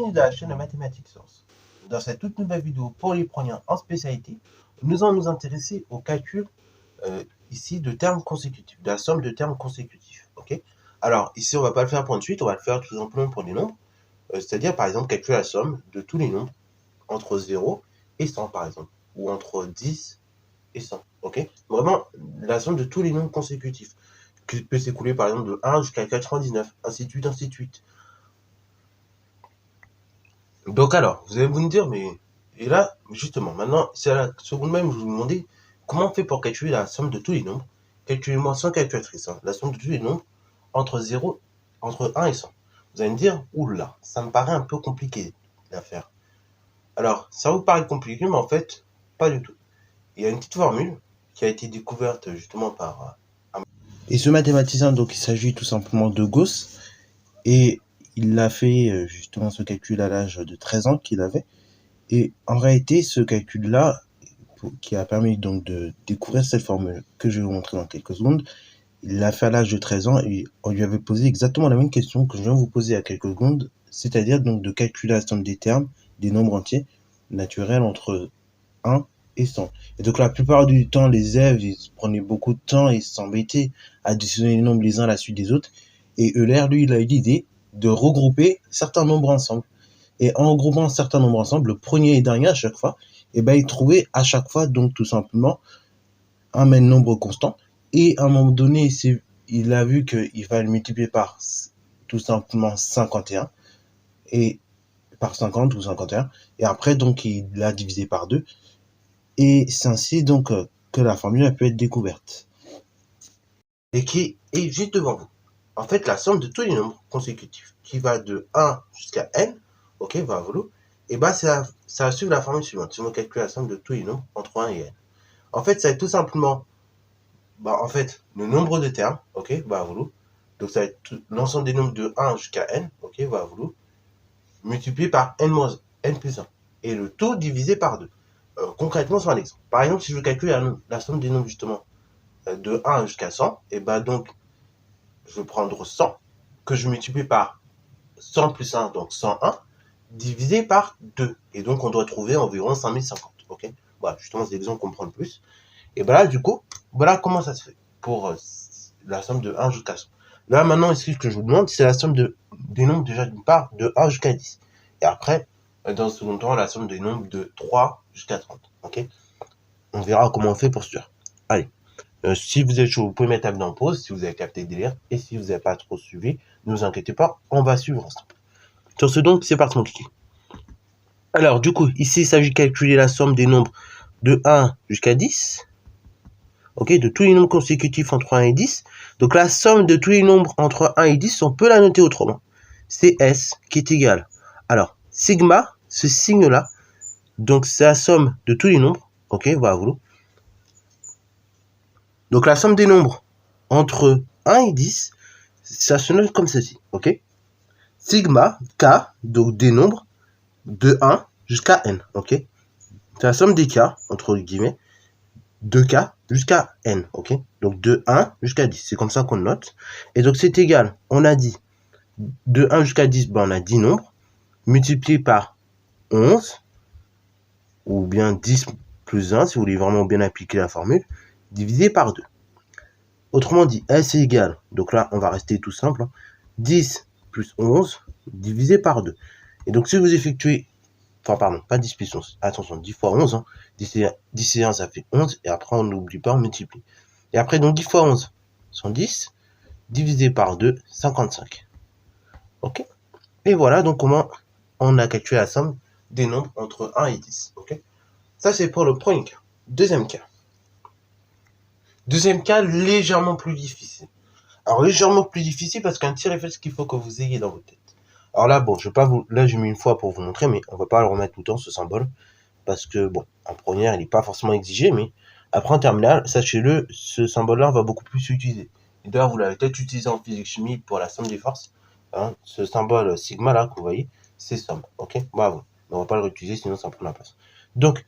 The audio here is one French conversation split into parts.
bienvenue dans la chaîne de Mathématiques Source. Dans cette toute nouvelle vidéo pour les premiers en spécialité, nous allons nous intéresser au calcul ici de termes consécutifs, de la somme de termes consécutifs. Ok. Alors ici on va pas le faire pour une suite, on va le faire tout simplement pour des nombres, c'est-à-dire par exemple calculer la somme de tous les nombres entre 0 et 100 par exemple, ou entre 10 et 100. Ok. Vraiment la somme de tous les nombres consécutifs, qui peut s'écouler par exemple de 1 jusqu'à 99, ainsi de suite, ainsi de suite. Donc alors, vous allez vous me dire, mais... Et là, justement, maintenant, c'est à la seconde même, je vous demandais comment on fait pour calculer la somme de tous les nombres. Calculez-moi sans calculatrice, la somme de tous les nombres entre 1 et 100. Vous allez me dire, oula, ça me paraît un peu compliqué à faire. Alors, ça vous paraît compliqué, mais en fait, pas du tout. Il y a une petite formule qui a été découverte justement par... Et ce mathématicien, donc, il s'agit tout simplement de Gauss, et il a fait justement ce calcul à l'âge de 13 ans qu'il avait. Et en réalité, ce calcul-là, qui a permis donc de découvrir cette formule que je vais vous montrer dans quelques secondes, il l'a fait à l'âge de 13 ans et on lui avait posé exactement la même question que je viens de vous poser à quelques secondes, c'est-à-dire donc de calculer la somme des termes, des nombres entiers naturels entre 1 et 100. Et donc la plupart du temps, les élèves, ils prenaient beaucoup de temps et s'embêtaient à additionner les nombres les uns à la suite des autres. Et Euler, lui, il a eu l'idée de regrouper certains nombres ensemble. Et en regroupant certains nombres ensemble, le premier et dernier à chaque fois, et ben, il trouvait à chaque fois, donc tout simplement, un même nombre constant. Et à un moment donné, il a vu qu'il fallait le multiplier par tout simplement 51, et par 50 ou 51. Et après, donc, il l'a divisé par 2. Et c'est ainsi donc que la formule a pu être découverte. Et qui est juste devant vous. En fait, la somme de tous les nombres consécutifs, qui va de 1 jusqu'à n, ok, va à volo, et bah ça va suivre la formule suivante. Si on calcule la somme de tous les nombres entre 1 et n. En fait, ça va être tout simplement, le nombre de termes, ok, va à volo. Donc ça va être l'ensemble des nombres de 1 jusqu'à n, ok, va à volo, multiplié par n plus 1. Et le tout divisé par 2. Concrètement, sur un exemple. Par exemple, si je calcule la somme des nombres justement de 1 jusqu'à 100, et bah donc je vais prendre 100, que je multiplie par 100 plus 1, donc 101, divisé par 2. Et donc, on doit trouver environ 5050. Ok. Voilà, justement, c'est l'exemple qu'on prend le plus. Et ben là, du coup, voilà comment ça se fait pour la somme de 1 jusqu'à 100. Là, maintenant, ici, ce que je vous demande, c'est la somme des nombres, déjà, d'une part, de 1 jusqu'à 10. Et après, dans le second temps, la somme des nombres de 3 jusqu'à 30. Ok. On verra comment on fait pour ce. Allez. Si vous êtes chaud, vous pouvez mettre la vidéo en pause si vous avez capté le délire. Et si vous n'avez pas trop suivi, ne vous inquiétez pas, on va suivre ensemble. Sur ce donc, c'est parti mon kiki. Alors du coup, ici il s'agit de calculer la somme des nombres de 1 jusqu'à 10. Ok, de tous les nombres consécutifs entre 1 et 10. Donc la somme de tous les nombres entre 1 et 10, on peut la noter autrement. C'est S qui est égal. Alors, sigma, ce signe-là, donc c'est la somme de tous les nombres. Ok, voilà, vous. Donc la somme des nombres entre 1 et 10, ça se note comme ceci, ok. Sigma, K, donc des nombres de 1 jusqu'à N, ok. C'est la somme des K, entre guillemets, de K jusqu'à N, ok. Donc de 1 jusqu'à 10, c'est comme ça qu'on note. Et donc c'est égal, on a dit, de 1 jusqu'à 10, ben on a 10 nombres, multiplié par 11, ou bien 10 plus 1, si vous voulez vraiment bien appliquer la formule, divisé par 2. Autrement dit, S est égal, donc là, on va rester tout simple, 10 plus 11 divisé par 2. Et donc, si vous effectuez, pas 10 plus 11, attention, 10 fois 11, 10 et 1, ça fait 11, et après, on n'oublie pas, on multiplie. Et après, donc, 10 fois 11, 110, divisé par 2, 55. Ok. Et voilà, donc, comment on a calculé la somme des nombres entre 1 et 10. Ok. Ça, c'est pour le premier cas. Deuxième cas, légèrement plus difficile. Alors, légèrement plus difficile parce qu'un petit réflexe qu'il faut que vous ayez dans votre tête. Alors là, bon, je vais pas vous... Là, j'ai mis une fois pour vous montrer, mais on va pas le remettre tout le temps, ce symbole. Parce que, bon, en première, il n'est pas forcément exigé, mais après, en terminale, sachez-le, ce symbole-là va beaucoup plus s'utiliser. Et d'ailleurs, vous l'avez peut-être utilisé en physique-chimie pour la somme des forces. Hein, ce symbole sigma-là, que vous voyez, c'est somme. Ok. Bravo. On va pas le réutiliser, sinon ça prend la place. Donc,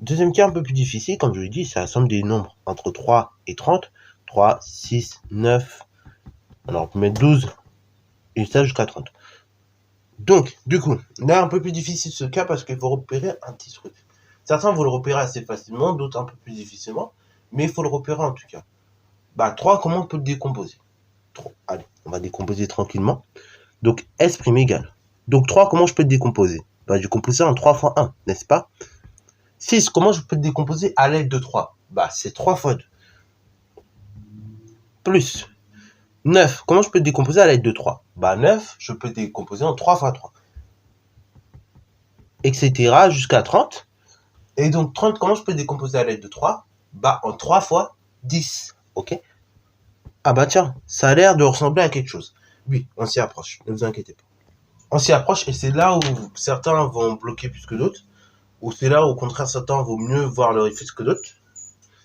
deuxième cas un peu plus difficile, comme je vous l'ai dit, c'est la somme des nombres entre 3 et 30. 3, 6, 9... Alors, on peut mettre 12 et ça jusqu'à 30. Donc, du coup, là, un peu plus difficile ce cas parce qu'il faut repérer un petit truc. Certains vont le repérer assez facilement, d'autres un peu plus difficilement, mais il faut le repérer en tout cas. Bah, 3, comment on peut le décomposer? 3. Allez, on va décomposer tranquillement. Donc, S' égale. Donc, 3, comment je peux le décomposer? Bah, décomposer en 3 fois 1, n'est-ce pas? 6, comment je peux le décomposer à l'aide de 3? Bah, c'est 3 fois 2. Plus 9, comment je peux le décomposer à l'aide de 3? Bah, 9, je peux le décomposer en 3 fois 3. Etc. jusqu'à 30. Et donc, 30, comment je peux le décomposer à l'aide de 3? Bah, en 3 fois 10. Ok? Ah bah tiens, ça a l'air de ressembler à quelque chose. Oui, on s'y approche, ne vous inquiétez pas. On s'y approche et c'est là où certains vont bloquer plus que d'autres, ou c'est là où au contraire certains vont mieux voir leur effet que d'autres.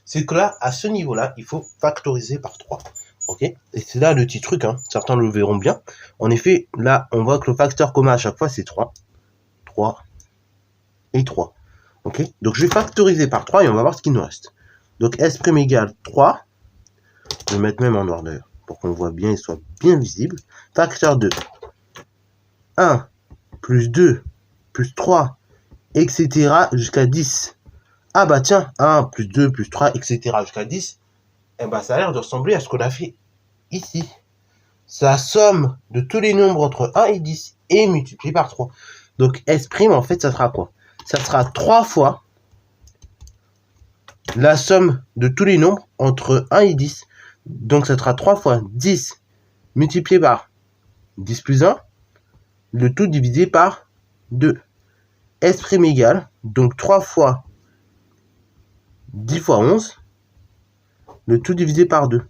C'est que là, à ce niveau-là, il faut factoriser par 3. Ok? Et c'est là le petit truc, hein. Certains le verront bien. En effet, là, on voit que le facteur commun à chaque fois, c'est 3. 3 et 3. Ok? Donc je vais factoriser par 3 et on va voir ce qu'il nous reste. Donc S' égale 3. Je vais mettre même en noir d'ailleurs, pour qu'on le voit bien et soit bien visible. Facteur de 1 plus 2 plus 3, etc. jusqu'à 10. Ah bah tiens, 1 plus 2 plus 3, etc. jusqu'à 10. Eh bah ça a l'air de ressembler à ce qu'on a fait ici. C'est la somme de tous les nombres entre 1 et 10 et multiplié par 3. Donc S', en fait, ça sera quoi? Ça sera 3 fois la somme de tous les nombres entre 1 et 10. Donc ça sera 3 fois 10 multiplié par 10 plus 1, le tout divisé par 2. S' égale, donc 3 fois 10 fois 11, le tout divisé par 2.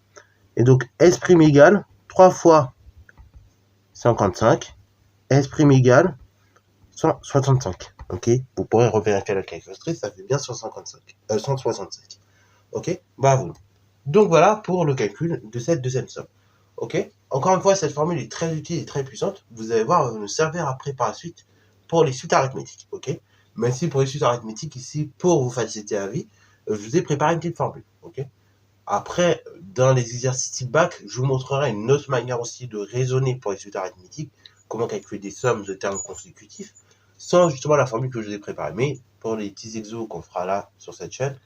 Et donc S' égale 3 fois 55, S' égale 165. Ok, vous pourrez revérifier la calculatrice, ça fait bien 165. Ok, bravo. Donc voilà pour le calcul de cette deuxième somme. Ok, encore une fois, cette formule est très utile et très puissante. Vous allez voir, elle va nous servir après par la suite pour les suites arithmétiques. Ok, même si pour les suites arithmétiques ici, pour vous faciliter la vie, je vous ai préparé une petite formule. Ok, après, dans les exercices type bac, je vous montrerai une autre manière aussi de raisonner pour les suites arithmétiques, comment calculer des sommes de termes consécutifs, sans justement la formule que je vous ai préparée. Mais pour les petits exos qu'on fera là sur cette chaîne,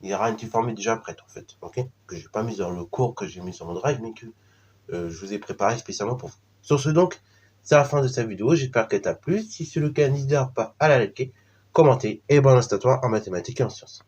il y aura une petite formule déjà prête en fait, ok, que j'ai pas mise dans le cours que j'ai mis sur mon drive, mais que je vous ai préparé spécialement pour vous. Sur ce donc, c'est la fin de cette vidéo, j'espère qu'elle t'a plu. Si c'est le cas, n'hésitez pas à la liker, commenter et bonne instatoire en mathématiques et en sciences.